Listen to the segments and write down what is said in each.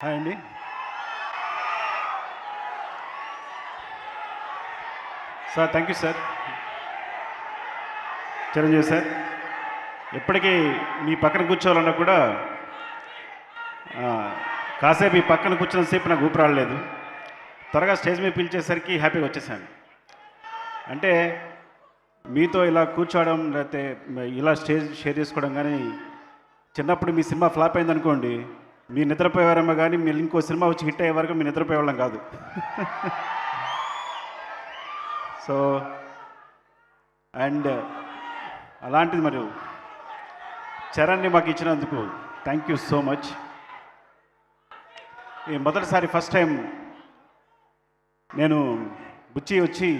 Hi అండి. Sir thank you sir. Chiranjeevi sir, ఎప్పటికీ మీ పక్కన కూర్చోవాలన్నా కూడా కాసేపు ఈ పక్కన కూర్చున్నంతసేపు నాకు ఊపిరి రాలేదు. త్వరగా స్టేజ్ మీద పిలిచేసరికి హ్యాపీగా వచ్చేసాను. అంటే మీతో ఇలా కూర్చోవడం లేకపోతే ఇలా స్టేజ్ షేర్ చేసుకోవడం కానీ, చిన్నప్పుడు మీ సినిమా ఫ్లాప్ అయిందనుకోండి, మీరు నిద్రపోయేవారేమో కానీ మీరు ఇంకో సినిమా వచ్చి హిట్ అయ్యే వరకు మీరు నిద్రపోయేవాళ్ళం కాదు. సో అండ్ అలాంటిది మరి చరణ్ని మాకు ఇచ్చినందుకు థ్యాంక్ యూ సో మచ్. ఈ మొదటిసారి ఫస్ట్ టైం నేను బుచ్చి వచ్చి,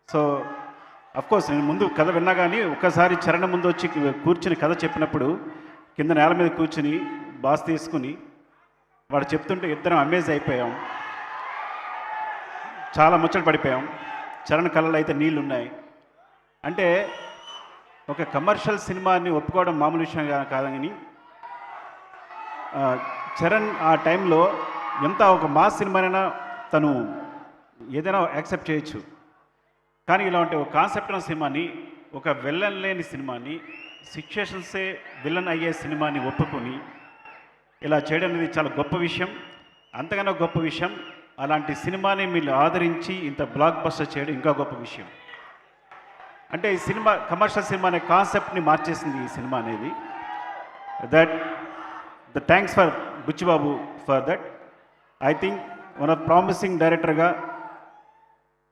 సో అఫ్కోర్స్ నేను ముందు కథ విన్నా కానీ ఒక్కసారి చరణ్ ముందు వచ్చి కూర్చుని కథ చెప్పినప్పుడు కింద నేల మీద కూర్చుని బాస్ తీసుకుని వాడు చెప్తుంటే ఇద్దరం అమేజ్ అయిపోయాం, చాలా ముచ్చట పడిపోయాం. చరణ్ కళ్ళలో అయితే నీళ్ళు ఉన్నాయి. అంటే ఒక కమర్షియల్ సినిమాని ఒప్పుకోవడం మామూలు విషయం కాదని, చరణ్ ఆ టైంలో ఎంత ఒక మాస్ సినిమానైనా తను ఏదైనా యాక్సెప్ట్ చేయొచ్చు, కానీ ఇలాంటి ఒక కాన్సెప్ట్ ఉన్న సినిమాని, ఒక విలన్ లేని సినిమాని, సిచ్యుయేషన్సే విలన్ అయ్యే సినిమాని ఒప్పుకొని ఇలా చేయడం అనేది చాలా గొప్ప విషయం. అంతకన్నా గొప్ప విషయం, అలాంటి సినిమాని మీరు ఆదరించి ఇంత బ్లాక్ బస్టర్ చేయడం ఇంకా గొప్ప విషయం. అంటే ఈ సినిమా కమర్షియల్ సినిమా అనే కాన్సెప్ట్ని మార్చేసింది ఈ సినిమా అనేది. The thanks for Buchibabu for that. I think one of promising డైరెక్టర్గా,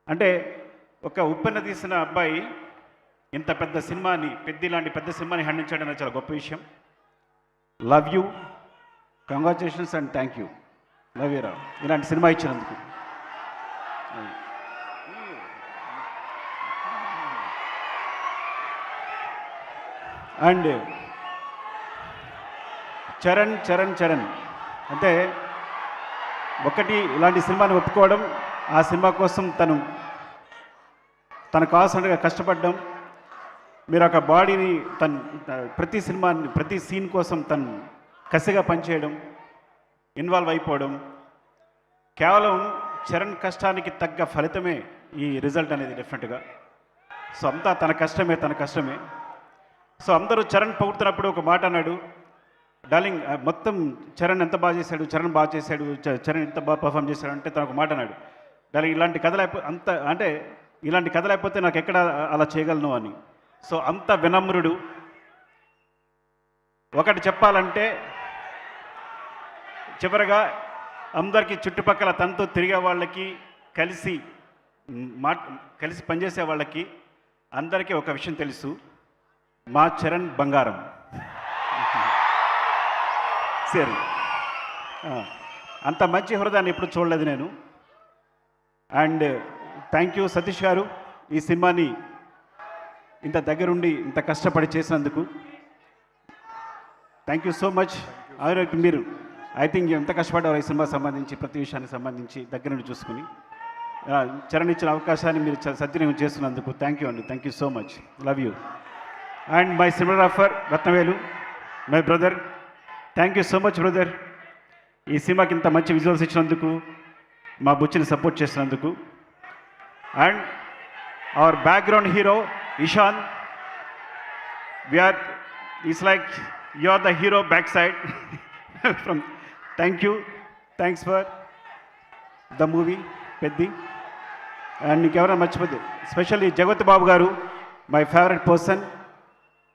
అంటే ఒక ఉప్పెన తీసిన అబ్బాయి ఇంత పెద్ద సినిమాని, ఇలాంటి పెద్ద సినిమాని హ్యాండిల్ చేయడం అనేది చాలా గొప్ప విషయం. Love you, congratulations and thank you. Love you రా, ఇలాంటి సినిమా ఇచ్చినందుకు. అండ్ చరణ్ చరణ్ చరణ్ అంటే ఒకటి ఇలాంటి సినిమాని ఒప్పుకోవడం, ఆ సినిమా కోసం తనకు కావాల్సినట్టుగా కష్టపడడం, మీరు ఒక బాడీని ప్రతి సినిమాని ప్రతి సీన్ కోసం తను కసిగా పనిచేయడం, ఇన్వాల్వ్ అయిపోవడం, కేవలం చరణ్ కష్టానికి తగ్గ ఫలితమే ఈ రిజల్ట్ అనేది డెఫినెట్గా. సో అంతా తన కష్టమే. సో అందరూ చరణ్ పొగుడుతున్నప్పుడు ఒక మాట అన్నాడు, డార్లింగ్ మొత్తం చరణ్ ఎంత బాగా చేశాడు, చరణ్ ఎంత బాగా పర్ఫామ్ చేశాడు అంటే తను ఒక మాట అన్నాడు, డార్లింగ్ ఇలాంటి కథ లేకపోతే నాకు ఎక్కడ అలా చేయగలను అని. సో అంత వినమ్రుడు. ఒకటి చెప్పాలంటే, చివరగా అందరికీ చుట్టుపక్కల తనతో తిరిగే వాళ్ళకి, కలిసి పనిచేసే వాళ్ళకి అందరికీ ఒక విషయం తెలుసు, మా చరణ్ బంగారం. సరే, అంత మంచి హృదయాన్ని ఎప్పుడు చూడలేదు నేను. అండ్ థ్యాంక్ యూ సతీష్ గారు, ఈ సినిమాని ఇంత దగ్గరుండి ఇంత కష్టపడి చేసినందుకు థ్యాంక్ యూ సో మచ్. మీరు ఐ థింక్ ఎంత కష్టపడ్డారు ఈ సినిమా సంబంధించి, ప్రతి విషయానికి సంబంధించి దగ్గర నుండి చూసుకుని. చరణ్ ఇచ్చిన అవకాశాన్ని మీరు సద్వినియోగం చేస్తున్నందుకు థ్యాంక్ యూ అండి. Thank you so much. Love you. And my cinematographer Rathnavelu, my brother, thank you so much brother. ఈ సినిమాకి ఇంత మంచి విజువల్స్ ఇచ్చినందుకు, మా బుచ్చిని సపోర్ట్ చేసినందుకు. And our background hero Ishan, it's like you are the hero back side from. Thank you, thanks for the movie Peddi. And ఇంకెవరైనా మర్చిపోతే స్పెషల్లీ జగత్ బాబు గారు, my favourite person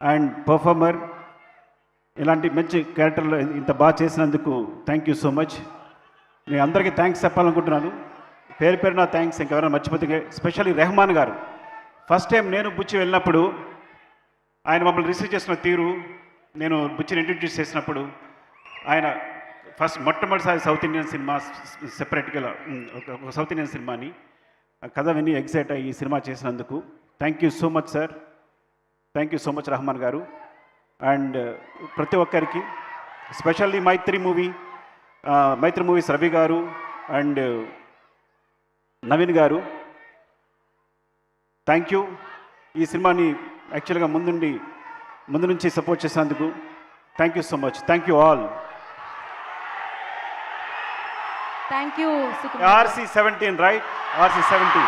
and performer. ఇలాంటి మంచి క్యారెక్టర్లో ఇంత బాగా చేసినందుకు థ్యాంక్ యూ సో మచ్. నేను అందరికీ థ్యాంక్స్ చెప్పాలనుకుంటున్నాను, పేరు నా థ్యాంక్స్. ఇంకెవరైనా మర్చిపోతే స్పెషల్లీ రెహమాన్ గారు, ఫస్ట్ టైం నేను బుచ్చి వెళ్ళినప్పుడు ఆయన మమ్మల్ని రిసీవ్ చేసిన తీరు, నేను బుచ్చిని ఇంట్రడ్యూస్ చేసినప్పుడు, ఆయన మొట్టమొదటిసారి సౌత్ ఇండియన్ సినిమా సెపరేట్గా ఒక సౌత్ ఇండియన్ సినిమాని కథ విని ఎగ్జైట్ అయ్యి ఈ సినిమా చేసినందుకు thank you so much sir. Thank you so much Rahman గారు. అండ్ ప్రతి ఒక్కరికి, స్పెషల్లీ మైత్రి మూవీస్ రవి గారు అండ్ నవీన్ గారు, థ్యాంక్ యూ. ఈ సినిమాని యాక్చువల్గా ముందు నుంచి సపోర్ట్ చేసినందుకు thank you so much. Thank you all. Thank you Sukumar. RC17, right? RC17.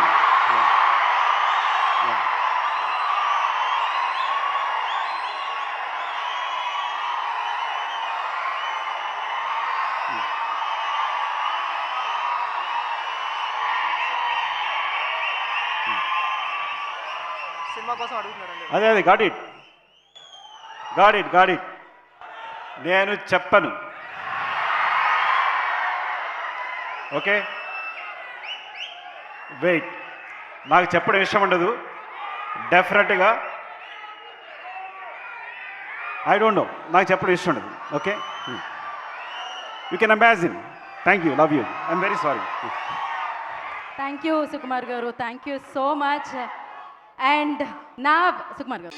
Yeah. Yeah. Cinema కోసం అడుగుతున్నారండి. అదే గాట్ ఇట్. నేను చెప్పను. Okay, wait. నాకు చెప్పడం ఇష్టం ఉండదు డెఫినెట్గా. ఐ డోంట్ నో, నాకు చెప్పడం ఇష్టం ఉండదు. Okay, you can imagine. Thank you, love you, I'm very sorry. Thank you Sukumar గారు, thank you so much. And నా సుకుమార్ గారు